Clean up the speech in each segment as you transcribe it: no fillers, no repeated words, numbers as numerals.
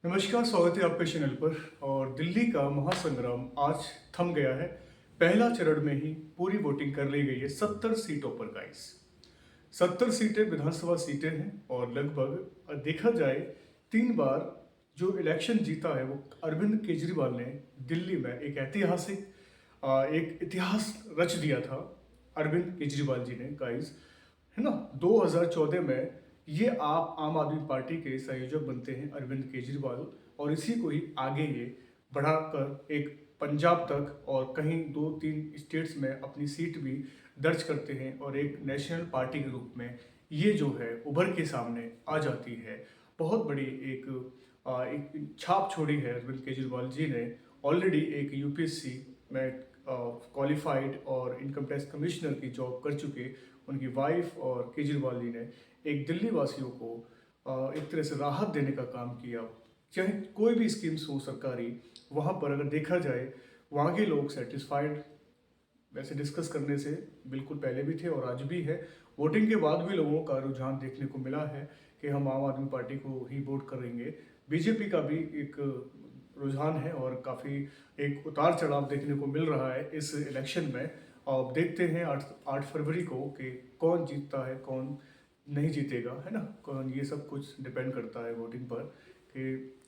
नमस्कार, स्वागत है आपके चैनल पर। और दिल्ली का महासंग्राम आज थम गया है। पहला चरण में ही पूरी वोटिंग कर ली गई है 70 सीटों पर गाइस। 70 सीटें विधानसभा सीटें हैं और लगभग देखा जाए 3 बार जो इलेक्शन जीता है वो अरविंद केजरीवाल ने दिल्ली में एक ऐतिहासिक एक इतिहास रच दिया था। अरविंद केजरीवाल जी ने गाइस, है ना। 2014 में ये आप आम आदमी पार्टी के संयोजक बनते हैं अरविंद केजरीवाल, और इसी को ही आगे ये बढ़ाकर एक पंजाब तक और कहीं 2-3 स्टेट्स में अपनी सीट भी दर्ज करते हैं और एक नेशनल पार्टी के रूप में ये जो है उभर के सामने आ जाती है। बहुत बड़ी एक छाप छोड़ी है अरविंद केजरीवाल जी ने। ऑलरेडी एक यूपीएससी में क्वालिफाइड और इनकम टैक्स कमिश्नर की जॉब कर चुके उनकी वाइफ और केजरीवाल जी ने एक दिल्ली वासियों को एक तरह से राहत देने का काम किया। चाहे कोई भी स्कीम्स हो सरकारी, वहाँ पर अगर देखा जाए वहाँ के लोग सेटिस्फाइड वैसे डिस्कस करने से बिल्कुल पहले भी थे और आज भी है। वोटिंग के बाद भी लोगों का रुझान देखने को मिला है कि हम आम आदमी पार्टी को ही वोट करेंगे। बीजेपी का भी एक रुझान है और काफ़ी एक उतार चढ़ाव देखने को मिल रहा है इस इलेक्शन में। अब देखते हैं 8 फरवरी को कि कौन जीतता है कौन नहीं जीतेगा, है ना। कौन, ये सब कुछ डिपेंड करता है वोटिंग पर कि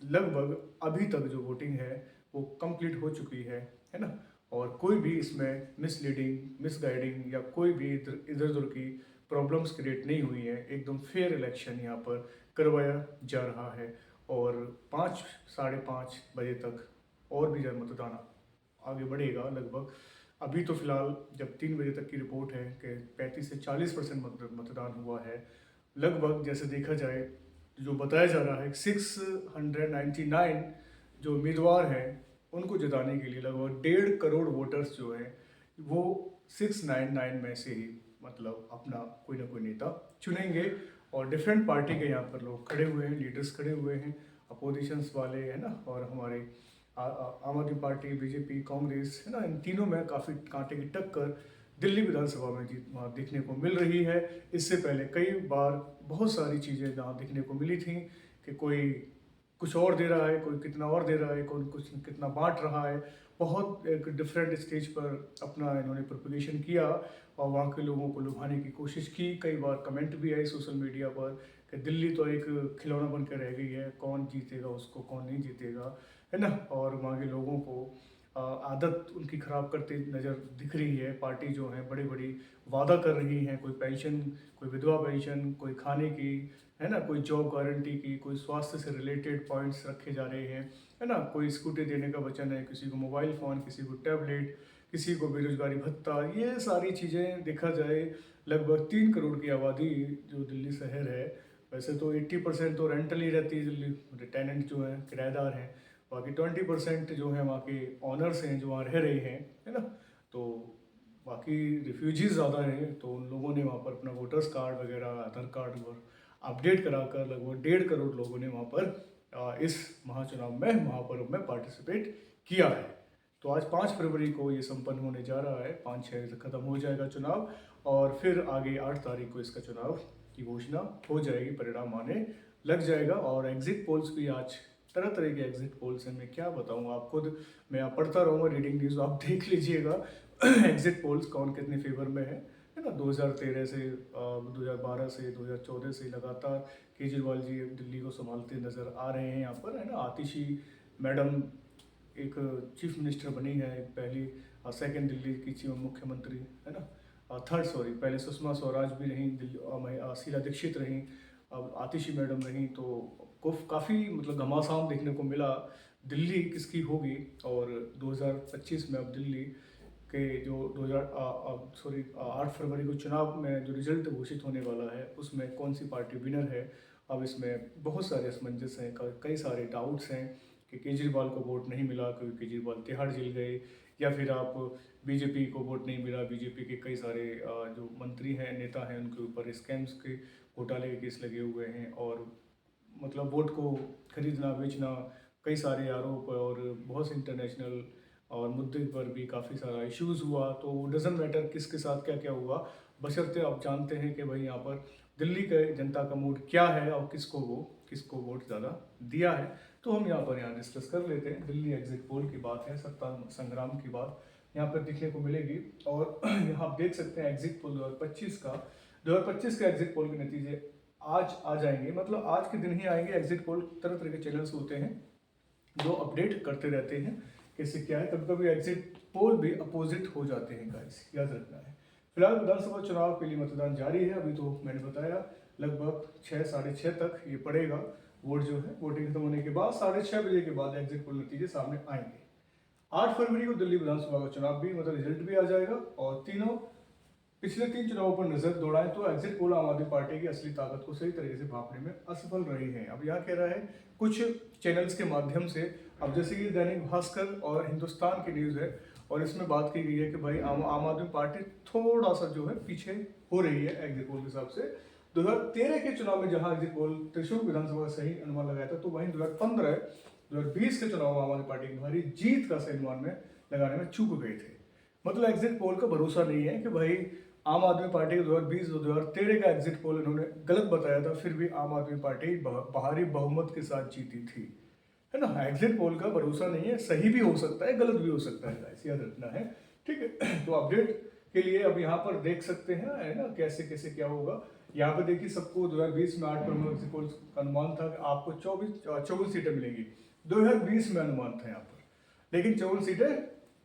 लगभग अभी तक जो वोटिंग है वो कंप्लीट हो चुकी है ना। और कोई भी इसमें मिसलीडिंग, मिसगाइडिंग या कोई भी इधर उधर की प्रॉब्लम्स क्रिएट नहीं हुई है। एकदम फेयर इलेक्शन यहाँ पर करवाया जा रहा है और 5 साढ़े 5 बजे तक और भी ज़्यादा मतदान आगे बढ़ेगा। लगभग अभी तो फिलहाल जब 3 बजे तक की रिपोर्ट है कि 35 से 40% मतदान हुआ है। लगभग जैसे देखा जाए जो बताया जा रहा है 699 जो उम्मीदवार हैं उनको जिताने के लिए लगभग 1.5 करोड़ वोटर्स जो हैं वो 699 में से ही मतलब अपना कोई ना कोई नेता चुनेंगे। और डिफरेंट पार्टी के यहाँ पर लोग खड़े हुए हैं, लीडर्स खड़े हुए हैं, अपोजिशंस वाले, है ना। और हमारे आम आदमी पार्टी, बीजेपी, कांग्रेस, है ना, इन तीनों में काफ़ी कांटे की टक्कर दिल्ली विधानसभा में वहाँ देखने को मिल रही है। इससे पहले कई बार बहुत सारी चीज़ें जहाँ देखने को मिली थी कि कोई कुछ और दे रहा है, कोई कितना और दे रहा है, कोई कुछ कितना बांट रहा है। बहुत एक डिफरेंट स्टेज पर अपना इन्होंने प्रोपगेशन किया और वहाँ के लोगों को लुभाने की कोशिश की। कई बार कमेंट भी आए सोशल मीडिया पर कि दिल्ली तो एक खिलौना बन कर रह गई है, कौन जीतेगा उसको, कौन नहीं जीतेगा, है ना। और वहाँ के लोगों को आदत उनकी ख़राब करते नज़र दिख रही है। पार्टी जो है बड़ी बड़ी वादा कर रही हैं, कोई पेंशन, कोई विधवा पेंशन, कोई खाने की, है ना, कोई जॉब गारंटी की, कोई स्वास्थ्य से रिलेटेड पॉइंट्स रखे जा रहे हैं, है ना। कोई स्कूटी देने का वचन है, किसी को मोबाइल फ़ोन, किसी को टैबलेट, किसी को बेरोजगारी भत्ता। ये सारी चीज़ें देखा जाए लगभग 3 करोड़ की आबादी जो दिल्ली शहर है, वैसे तो 80% तो रेंटल ही रहती है दिल्ली, टेनेंट जो है किराएदार हैं। बाकी 20% जो है वहाँ के ऑनर्स हैं जो वहाँ रह रहे हैं, है ना। तो बाकी रिफ्यूजीज़ ज़्यादा हैं तो उन लोगों ने वहाँ पर अपना वोटर्स कार्ड वगैरह, आधार कार्ड और अपडेट कराकर लगभग 1.5 करोड़ लोगों ने वहाँ पर इस महाचुनाव में, महापर्व में पार्टिसिपेट किया है। तो आज 5 फरवरी को ये संपन्न होने जा रहा है, 5-6 से ख़त्म हो जाएगा चुनाव और फिर आगे 8 तारीख को इसका चुनाव की घोषणा हो जाएगी, परिणाम आने लग जाएगा। और एग्जिट पोल्स भी आज तरह तरह के एग्जिट पोल्स हैं, मैं क्या बताऊँ आप खुद, मैं आप पढ़ता रहूँगा, रीडिंग न्यूज़ आप देख लीजिएगा। एग्जिट पोल्स कौन कितने फेवर में है ना। 2013 से 2012 से 2014 से लगातार केजरीवाल जी दिल्ली को संभालते नज़र आ रहे हैं यहाँ पर, है ना। आतिशी मैडम एक चीफ मिनिस्टर बनी है, पहली सेकंड दिल्ली की चीफ मुख्यमंत्री, है ना, थर्ड सॉरी, पहले सुषमा स्वराज भी रहीं दिल्ली, शीला दीक्षित रहीं, अब आतिशी मैडम रहीं। तो काफ़ी मतलब घमासान देखने को मिला दिल्ली किसकी होगी। और 2025 में अब दिल्ली के जो 8 फरवरी को चुनाव में जो रिजल्ट घोषित होने वाला है उसमें कौन सी पार्टी विनर है। अब इसमें बहुत सारे असमंजस हैं, कई सारे डाउट्स हैं कि केजरीवाल को वोट नहीं मिला क्योंकि केजरीवाल तिहाड़ जेल गए, या फिर आप बीजेपी को वोट नहीं मिला, बीजेपी के कई सारे जो मंत्री हैं, नेता हैं, उनके ऊपर स्कैम्स के, घोटाले के केस लगे हुए हैं और मतलब वोट को खरीदना बेचना, कई सारे आरोप और बहुत से इंटरनेशनल और मुद्दे पर भी काफ़ी सारा इश्यूज़ हुआ। तो डजेंट मैटर किसके साथ क्या क्या हुआ, बशर्ते आप जानते हैं कि भाई यहाँ पर दिल्ली के जनता का मूड क्या है और किसको वोट ज़्यादा दिया है। तो हम यहाँ डिस्कस कर लेते हैं। दिल्ली एग्जिट पोल की बात है, सत्ता संग्राम की बात यहाँ पर दिखने को मिलेगी। और यहाँ आप देख सकते हैं एग्जिट पोल 2025 का एग्जिट पोल के नतीजे आज आ जाएंगे, मतलब आज के दिन ही आएंगे। एग्जिट पोल तरह तरह के चैनल्स होते हैं जो अपडेट करते रहते हैं कैसे क्या है। कभी कभी एग्जिट पोल भी अपोजिट हो जाते हैं गाइस, याद रखना है। फिलहाल विधानसभा चुनाव के लिए मतदान जारी है। अभी तो मैंने बताया लगभग 6-6:30 तक ये पड़ेगा वोट जो है। वोटिंग खत्म होने के बाद 6:30 बजे के बाद एग्जिट पोल नतीजे सामने आएंगे। 8 फरवरी को दिल्ली विधानसभा का चुनाव भी मतलब रिजल्ट भी आ जाएगा। और पिछले 3 चुनावों पर नजर दौड़ाएं तो एग्जिट पोल आम आदमी पार्टी की असली ताकत को सही तरीके से भांपने में असफल रही है। अब यहाँ कह रहा है कुछ चैनल्स के माध्यम से, अब जैसे कि दैनिक भास्कर और हिंदुस्तान की न्यूज़ है और इसमें बात की गई है कि भाई आम आदमी पार्टी थोड़ा सा जो है पीछे हो रही है एग्जिट पोल के हिसाब से। 2013 के चुनाव में जहां एग्जिट पोल त्रिशूल विधानसभा का सही अनुमान लगाया था, तो वहीं 2020 के चुनाव में आम आदमी पार्टी की भारी जीत का सही अनुमान में लगाने में चूक गए थे। मतलब एग्जिट पोल का भरोसा नहीं है कि भाई आम आदमी पार्टी के 2020-2013 का एग्जिट पोल इन्होंने गलत बताया था, फिर भी आम आदमी पार्टी भारी बहुमत के साथ जीती थी, है ना। एग्जिट पोल का भरोसा नहीं है, सही भी हो सकता है गलत भी हो सकता है गाइस, याद रखना है, ठीक है। तो अपडेट के लिए अब यहाँ पर देख सकते हैं, है ना, कैसे कैसे क्या होगा। यहाँ पे देखिए सबको 2020 में 8 पर एग्जिट पोल का अनुमान था कि आपको 24 सीटें मिलेंगी। 2020 में अनुमान था यहाँ पर, लेकिन 54 सीटें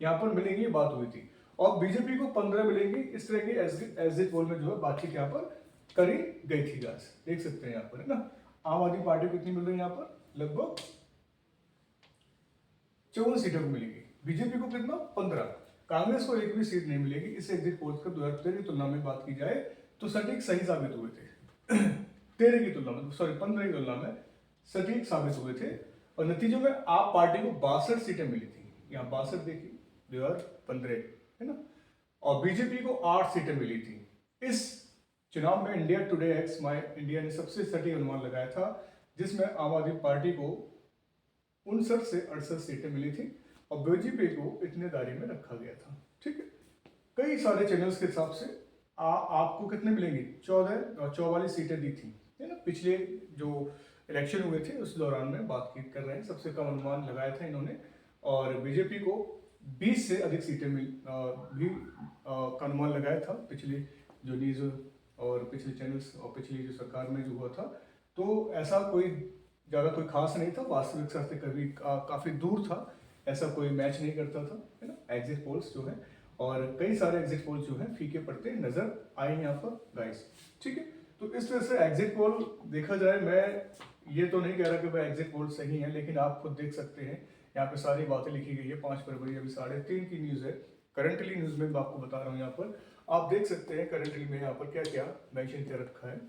यहाँ पर मिलेंगी, ये बात हुई थी। और बीजेपी को 15 मिलेंगी, इस तरह की एग्जिट पोल में जो है बातचीत यहाँ पर करी गई थी गाइस, देख सकते हैं यहाँ पर, है ना। आम आदमी पार्टी को कितनी मिल रही है यहाँ पर, लगभग 54 सीटों को मिलेगी। बीजेपी को कितना, 15। कांग्रेस को एक भी सीट नहीं मिलेगी। इस एग्जिट पोल का 2013 की तुलना में बात की जाए तो सटीक सही साबित हुए थे 13 की तुलना में, सॉरी 15 की तुलना में सटीक साबित हुए थे। और नतीजों में आप पार्टी को 62 सीटें मिली थी, यहाँ 62 देखिए 2015, है ना। और बीजेपी को 8 सीटें मिली थी। इस चुनाव में इंडिया टुडे एक्स माई इंडिया ने सबसे सटीक अनुमान लगाया था, जिसमें आम आदमी पार्टी को 59 से 68 सीटें मिली थी और बीजेपी को इतने दायरे में रखा गया था, ठीक है। कई सारे चैनल्स के हिसाब से आपको कितने मिलेंगे, 14 और 44 सीटें दी थी, है ना। पिछले जो इलेक्शन हुए थे उस दौरान में बात कर रहे हैं, सबसे कम अनुमान लगाया था इन्होंने। और बीजेपी को 20 से अधिक सीटें का अनुमान लगाया था पिछली जो न्यूज़ और पिछले चैनल्स और पिछली जो सरकार में जो हुआ था। तो ऐसा कोई ज़्यादा कोई खास नहीं था, वास्तविकता से कभी काफ़ी दूर था, ऐसा कोई मैच नहीं करता था, है ना, एग्जिट पोल्स जो है। और कई सारे एग्जिट पोल्स जो है फीके पड़ते नजर आए यहाँ पर गाइस, ठीक है। तो इस तरह से एग्जिट पोल देखा जाए, मैं ये तो नहीं कह रहा कि भाई एग्जिट पोल सही है, लेकिन आप खुद देख सकते हैं यहाँ पे सारी बातें लिखी गई है। 5 फरवरी अभी 3:30 की न्यूज़ है, करंटली न्यूज़ में मैं आपको बता रहा हूँ। यहाँ पर आप देख सकते हैं करंटली में यहाँ पर क्या क्या मेंशन कर रखा है।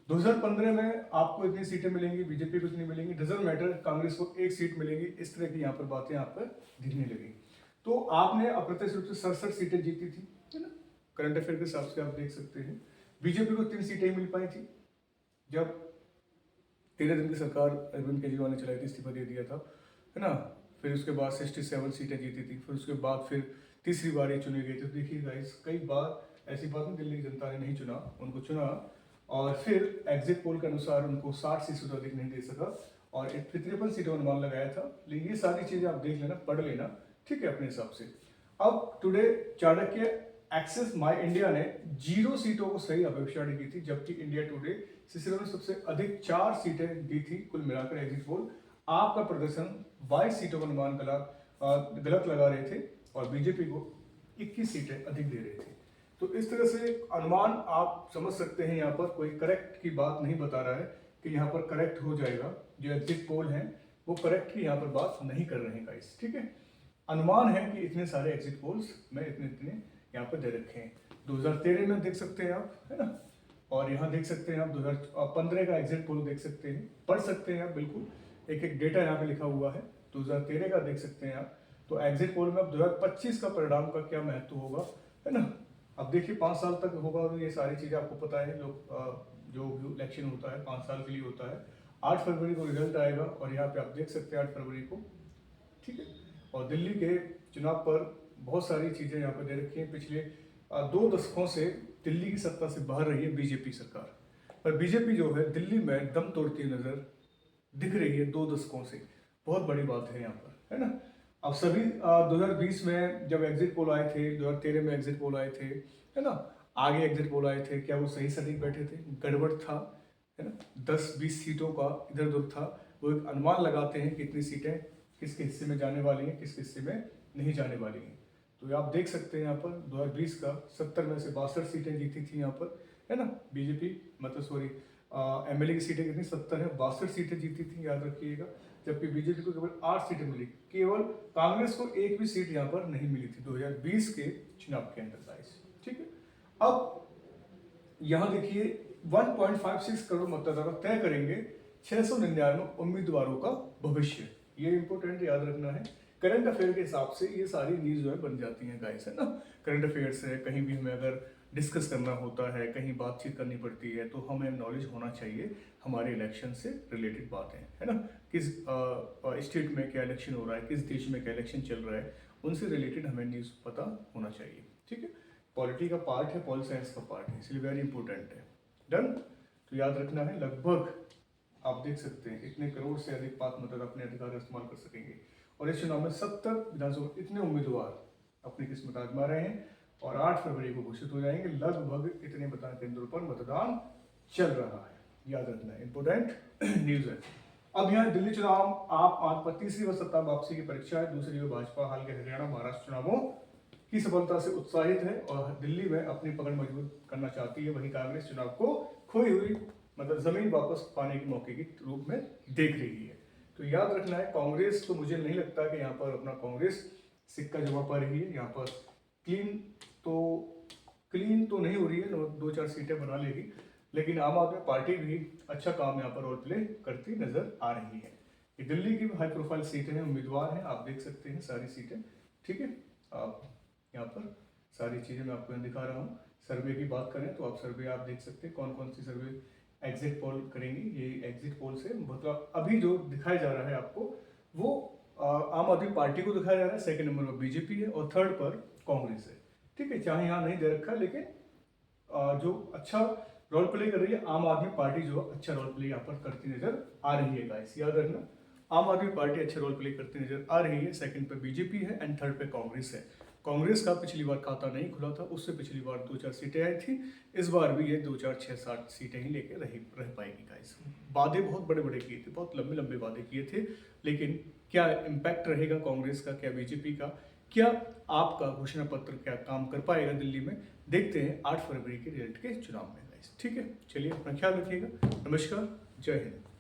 2015 में आपको इतनी सीटें मिलेंगी, बीजेपी को इतनी मिलेंगी, डजंट मैटर, कांग्रेस को 1 सीट मिलेगी, इस तरह की यहाँ पर बातें यहाँ पर दिखने लगी। तो आपने अप्रत्यक्ष रूप से 67 सीटें जीती थी, है ना, करंट अफेयर के हिसाब से आप देख सकते हैं। बीजेपी को 3 सीटें मिल पाई थी जब 13 दिन की सरकार अरविंद केजरीवाल ने चलाई थी, इस्तीफा दे दिया था, है ना। फिर उसके बाद 67 सीटें जीती थी, फिर उसके बाद फिर तीसरी बार ये चुने गए थे। देखिए गाइस, कई बार ऐसी बात नहीं, दिल्ली की जनता ने नहीं चुना, उनको चुना और फिर एग्जिट पोल के अनुसार उनको 60 सीटों से अधिक नहीं दे सका और 53 सीटों का अनुमान लगाया था। लेकिन ये सारी चीज़ें आप देख लेना, पढ़ लेना, ठीक है, अपने हिसाब से। अब टुडे चाणक्य एक्सेस माई इंडिया ने 0 सीटों को सही भविष्यवाणी की थी, जबकि इंडिया टुडे सिलसिले में सबसे अधिक 4 सीटें दी थी कुल मिलाकर एग्जिट पोल। आपका प्रदर्शन 22 सीटों का अनुमान गलत लगा रहे थे और बीजेपी को 21 सीटें अधिक दे रहे थे। तो इस तरह से अनुमान आप समझ सकते हैं, यहाँ पर कोई करेक्ट की बात नहीं बता रहा है कि यहाँ पर करेक्ट हो जाएगा। जो एग्जिट पोल हैं वो करेक्ट की यहाँ पर बात नहीं कर रहे हैं गाइस, ठीक है। अनुमान है कि इतने सारे एग्जिट पोल्स में इतने यहाँ पर दे रखे हैं। 2013 में देख सकते हैं आप, है ना, और यहाँ देख सकते हैं आप 2015 का एग्जिट पोल देख सकते हैं, पढ़ सकते हैं आप, बिल्कुल एक एक डेटा यहाँ पे लिखा हुआ है। 2013 का देख सकते हैं आप। तो एग्जिट पोल में अब 2025 का परिणाम का क्या महत्व होगा, है ना। अब देखिए 5 साल तक होगा, ये सारी चीज़ें आपको पता है। जो इलेक्शन होता है 5 साल के लिए होता है। 8 फरवरी को रिजल्ट आएगा और यहाँ पे आप देख सकते हैं 8 फरवरी को, ठीक है। और दिल्ली के चुनाव पर बहुत सारी चीज़ें यहाँ पर दे रखी हैं। पिछले 2 दशकों से दिल्ली की सत्ता से बाहर रही है बीजेपी सरकार, पर बीजेपी जो है दिल्ली में दम तोड़ती नजर दिख रही है 2 दशकों से, बहुत बड़ी बात है यहाँ पर, है ना। अब सभी 2020 में जब एग्जिट पोल आए थे, 2013 में एग्जिट पोल आए थे, है ना, आगे एग्जिट पोल आए थे, क्या वो सही सटीक बैठे थे? गड़बड़ था, है ना। 10-20 सीटों का इधर उधर था। वो एक अनुमान लगाते हैं कितनी सीटें किसके हिस्से में जाने वाली हैं, किसके हिस्से में नहीं जाने वाली हैं। तो आप देख सकते हैं यहाँ पर 2020 का 70 में से 62 सीटें जीती थी यहाँ पर, है ना, बीजेपी, मतलब सॉरी एमएलए की सीटें कितनी 70 है, 62 सीटें जीती थी, याद रखिएगा। जबकि बीजेपी को केवल 8 सीटें मिली, केवल कांग्रेस को एक भी सीट यहाँ पर नहीं मिली थी 2020 के चुनाव के अंदर गाइस, ठीक है। अब यहाँ देखिए 1.56 करोड़ मतदाता तय करेंगे 699 उम्मीदवारों का भविष्य। ये इंपॉर्टेंट याद रखना है। करंट अफेयर के हिसाब से ये सारी न्यूज जो है बन जाती हैं गाइस, है ना। करंट अफेयर्स है, कहीं भी हमें अगर डिस्कस करना होता है, कहीं बातचीत करनी पड़ती है, तो हमें नॉलेज होना चाहिए हमारे इलेक्शन से रिलेटेड बातें, है ना। किस स्टेट में क्या इलेक्शन हो रहा है, किस देश में क्या इलेक्शन चल रहा है, उनसे रिलेटेड हमें न्यूज़ पता होना चाहिए, ठीक है। पॉलिटी का पार्ट है, पॉल साइंस का पार्ट है, इसलिए वेरी इंपॉर्टेंट है। डन। तो याद रखना है, लगभग आप देख सकते हैं इतने करोड़ से अधिक पात्र मतदाता अपने अधिकार का इस्तेमाल कर सकेंगे। और इस चुनाव में 70 विधानसभा इतने उम्मीदवार अपनी किस्मत आजमा रहे हैं और 8 फरवरी को घोषित हो जाएंगे। लगभग इतने मतदान केंद्रों पर मतदान चल रहा है, याद रखना है, इंपोर्टेंट न्यूज है। अब यहाँ दिल्ली चुनाव आप पर तीसरी व सत्ता वापसी की परीक्षा है। दूसरी ओर भाजपा हाल के हरियाणा महाराष्ट्र चुनावों की सफलता से उत्साहित है और दिल्ली में अपनी पकड़ मजबूत करना चाहती है। वहीं कांग्रेस चुनाव को खोई हुई मतलब जमीन वापस पाने के मौके के रूप में देख रही है। तो याद रखना है, कांग्रेस तो मुझे नहीं लगता कि यहाँ पर अपना कांग्रेस सिक्का जमा पा रही है। यहाँ पर क्लीन तो नहीं हो रही है, 2-4 सीटें बना लेगी, लेकिन आम आदमी पार्टी भी अच्छा काम यहाँ पर रोल प्ले करती नजर आ रही है। ये दिल्ली की हाई प्रोफाइल सीटें हैं, उम्मीदवार हैं, आप देख सकते हैं सारी सीटें, ठीक है। आप यहाँ पर सारी चीज़ें मैं आपको दिखा रहा हूँ। सर्वे की बात करें तो आप सर्वे आप देख सकते हैं कौन कौन सी सर्वे एग्जिट पोल करेंगी। ये एग्जिट पोल से मतलब अभी जो दिखाया जा रहा है आपको वो आम आदमी पार्टी को दिखाया जा रहा है, सेकंड नंबर पर बीजेपी है और थर्ड पर कांग्रेस है, ठीक है। चाहे यहाँ नहीं दे रखा, लेकिन जो अच्छा रोल प्ले कर रही है आम आदमी पार्टी, जो अच्छा रोल प्ले यहाँ पर करती नजर आ रही है गाइस, याद रखना। आम आदमी पार्टी अच्छा रोल प्ले करती नजर आ रही है, सेकंड पे बीजेपी है एंड थर्ड पे कांग्रेस है। कांग्रेस का पिछली बार खाता नहीं खुला था, उससे पिछली बार 2-4 सीटें आई थी, इस बार भी ये 2-4-6-7 सीटें ही लेके रह पाएगी गाइस। वादे बहुत बड़े बड़े किए थे, बहुत लंबे लंबे वादे किए थे, लेकिन क्या इम्पैक्ट रहेगा कांग्रेस का, क्या बीजेपी का, क्या आपका घोषणा पत्र क्या काम कर पाएगा दिल्ली में, देखते हैं 8 फरवरी के रिजल्ट के चुनाव में गाइस, ठीक है। चलिए अपना ख्याल रखिएगा, नमस्कार, जय हिंद।